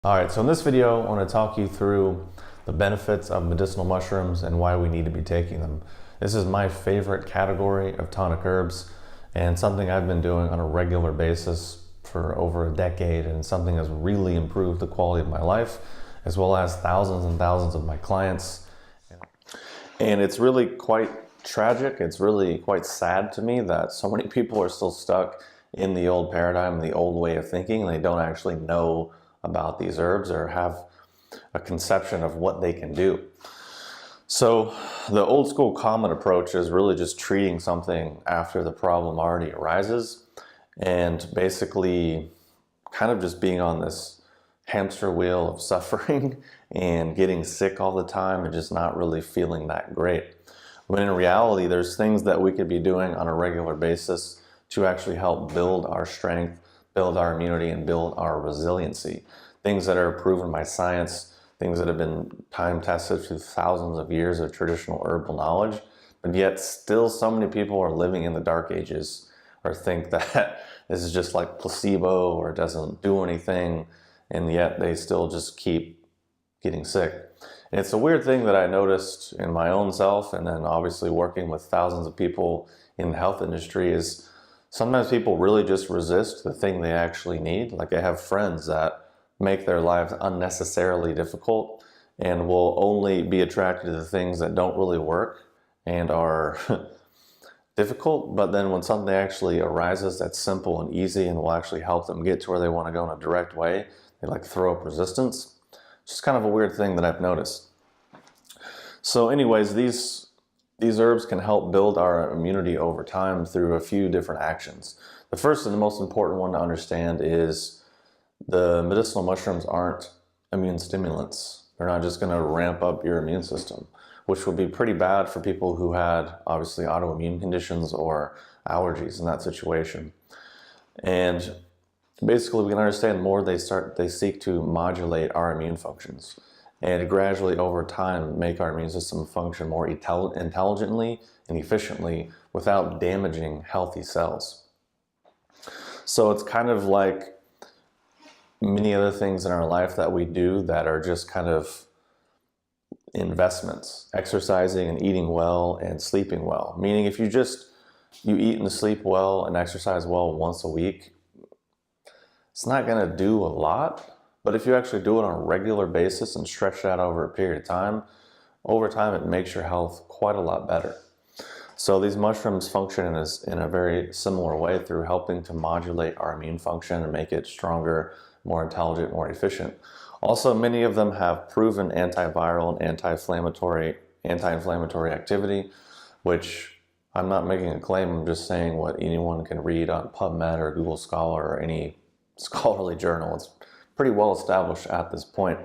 All right, so in this video, I want to talk you through the benefits of medicinal mushrooms and why we need to be taking them. This is my favorite category of tonic herbs and something I've been doing on a regular basis for over a decade, and something that's really improved the quality of my life, as well as thousands and thousands of my clients. And it's really quite tragic. It's really quite sad to me that so many people are still stuck in the old paradigm, the old way of thinking, and they don't actually know about these herbs or have a conception of what they can do. So the old school common approach is really just treating something after the problem already arises, and basically kind of just being on this hamster wheel of suffering and getting sick all the time and just not really feeling that great. When in reality, there's things that we could be doing on a regular basis to actually help build our strength, build our immunity, and build our resiliency. Things that are proven by science, things that have been time tested through thousands of years of traditional herbal knowledge, but yet still so many people are living in the dark ages or think that this is just like placebo or it doesn't do anything, and yet they still just keep getting sick. And it's a weird thing that I noticed in my own self, and then obviously working with thousands of people in the health industry, is sometimes people really just resist the thing they actually need. Like I have friends that make their lives unnecessarily difficult and will only be attracted to the things that don't really work and are difficult, but then when something actually arises that's simple and easy and will actually help them get to where they want to go in a direct way, they like throw up resistance. It's just kind of a weird thing that I've noticed. So anyways, these herbs can help build our immunity over time through a few different actions. The first and the most important one to understand is the medicinal mushrooms aren't immune stimulants. They're not just going to ramp up your immune system, which would be pretty bad for people who had obviously autoimmune conditions or allergies in that situation. And basically we can understand the more they seek to modulate our immune functions and gradually over time make our immune system function more intelligently and efficiently without damaging healthy cells. So it's kind of like many other things in our life that we do that are just kind of investments. Exercising and eating well and sleeping well. Meaning if you eat and sleep well and exercise well once a week, it's not going to do a lot. But if you actually do it on a regular basis and stretch that over a period of time, over time it makes your health quite a lot better. So these mushrooms function in a very similar way through helping to modulate our immune function and make it stronger, more intelligent, more efficient. Also, many of them have proven antiviral and anti-inflammatory activity, which I'm not making a claim, I'm just saying what anyone can read on PubMed or Google Scholar or any scholarly journal. It's pretty well established at this point.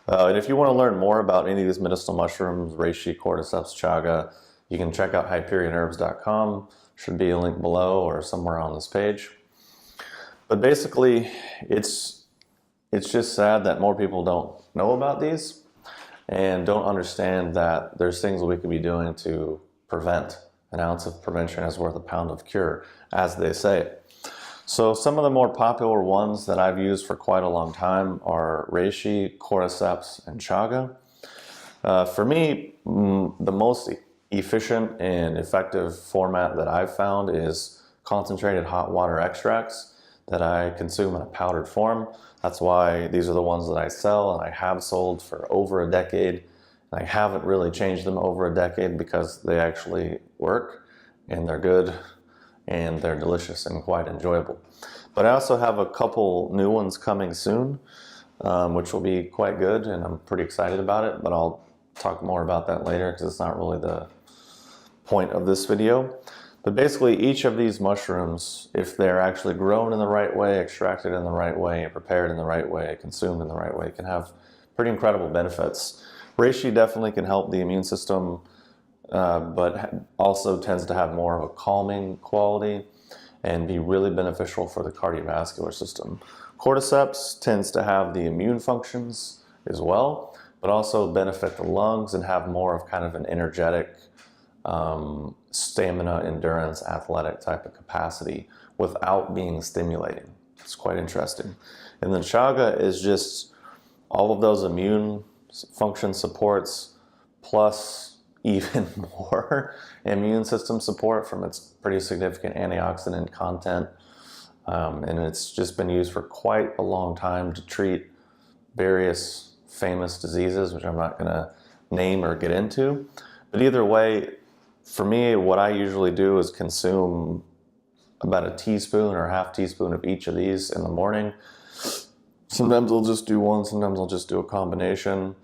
And if you want to learn more about any of these medicinal mushrooms, Reishi, Cordyceps, Chaga, you can check out HyperionHerbs.com. Should be a link below or somewhere on this page. But basically, it's just sad that more people don't know about these and don't understand that there's things we could be doing to prevent. An ounce of prevention is worth a pound of cure, as they say. So some of the more popular ones that I've used for quite a long time are Reishi, Cordyceps, and Chaga. For me, the most efficient and effective format that I've found is concentrated hot water extracts that I consume in a powdered form. That's why these are the ones that I sell and I have sold for over a decade. And I haven't really changed them over a decade because they actually work and they're good and they're delicious and quite enjoyable. But I also have a couple new ones coming soon, which will be quite good, and I'm pretty excited about it, but I'll talk more about that later because it's not really the point of this video. But basically each of these mushrooms, if they're actually grown in the right way, extracted in the right way, prepared in the right way, consumed in the right way, can have pretty incredible benefits. Reishi definitely can help the immune system, but also tends to have more of a calming quality and be really beneficial for the cardiovascular system. Cordyceps tends to have the immune functions as well, but also benefit the lungs and have more of kind of an energetic, stamina, endurance, athletic type of capacity without being stimulating. It's quite interesting. And then Chaga is just all of those immune function supports, plus even more immune system support from its pretty significant antioxidant content. And it's just been used for quite a long time to treat various famous diseases, which I'm not going to name or get into. But either way, for me, what I usually do is consume about a teaspoon or a half teaspoon of each of these in the morning. Sometimes I'll just do one, sometimes I'll just do a combination.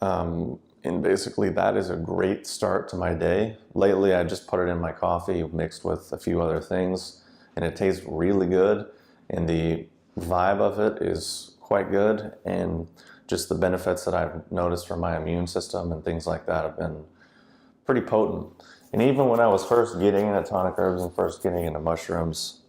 And basically that is a great start to my day. Lately, I just put it in my coffee mixed with a few other things, and it tastes really good. And the vibe of it is quite good. And just the benefits that I've noticed for my immune system and things like that have been pretty potent. And even when I was first getting into tonic herbs and first getting into mushrooms,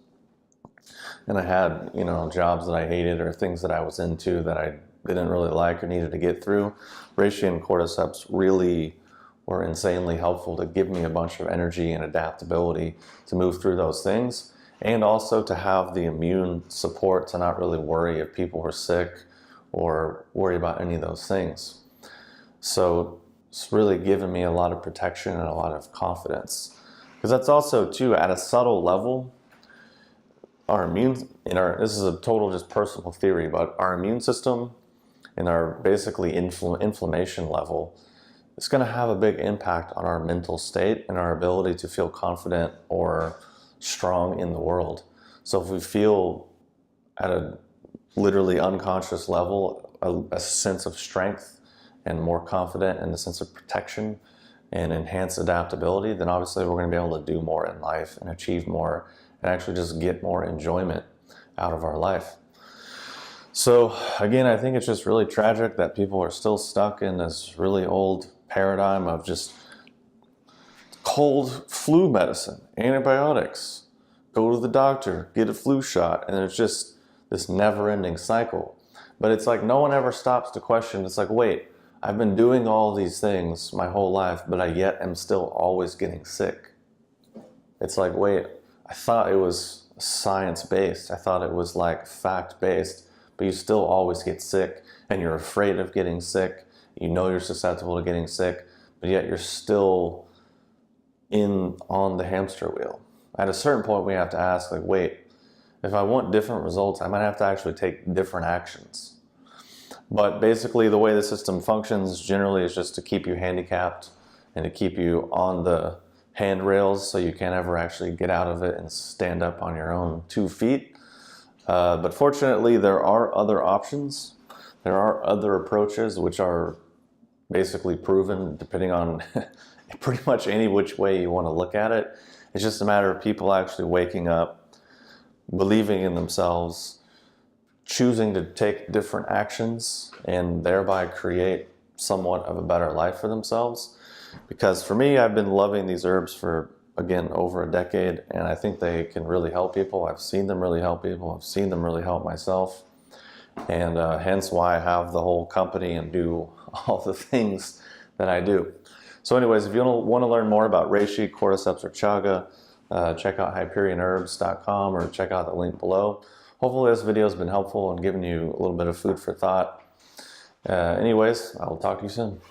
and I had, jobs that I hated or things that I was into that I didn't really like or needed to get through, Reishi and Cordyceps really were insanely helpful to give me a bunch of energy and adaptability to move through those things, and also to have the immune support to not really worry if people were sick or worry about any of those things. So it's really given me a lot of protection and a lot of confidence. Because that's also, too, at a subtle level, this is a total just personal theory, but our immune system and our basically inflammation level is going to have a big impact on our mental state and our ability to feel confident or strong in the world. So if we feel at a literally unconscious level a sense of strength and more confident and a sense of protection and enhanced adaptability, then obviously we're going to be able to do more in life and achieve more and actually just get more enjoyment out of our life. So again, I think it's just really tragic that people are still stuck in this really old paradigm of just cold flu medicine, antibiotics, go to the doctor, get a flu shot, and it's just this never-ending cycle. But it's like no one ever stops to question. It's like, wait, I've been doing all these things my whole life, but I yet am still always getting sick. It's like, wait, I thought it was science-based. I thought it was like fact-based, but you still always get sick, and you're afraid of getting sick. You know you're susceptible to getting sick, but yet you're still on the hamster wheel. At a certain point, we have to ask, like, wait, if I want different results, I might have to actually take different actions. But basically, the way the system functions generally is just to keep you handicapped and to keep you on the handrails so you can't ever actually get out of it and stand up on your own 2 feet. But fortunately, there are other options. There are other approaches which are basically proven depending on pretty much any which way you want to look at it. It's just a matter of people actually waking up, believing in themselves, choosing to take different actions, and thereby create somewhat of a better life for themselves. Because for me, I've been loving these herbs for, again, over a decade, and I think they can really help people. I've seen them really help people. I've seen them really help myself. And hence why I have the whole company and do all the things that I do. So anyways, if you want to learn more about Reishi, Cordyceps, or Chaga, check out HyperionHerbs.com or check out the link below. Hopefully this video has been helpful and given you a little bit of food for thought. Anyways, I will talk to you soon.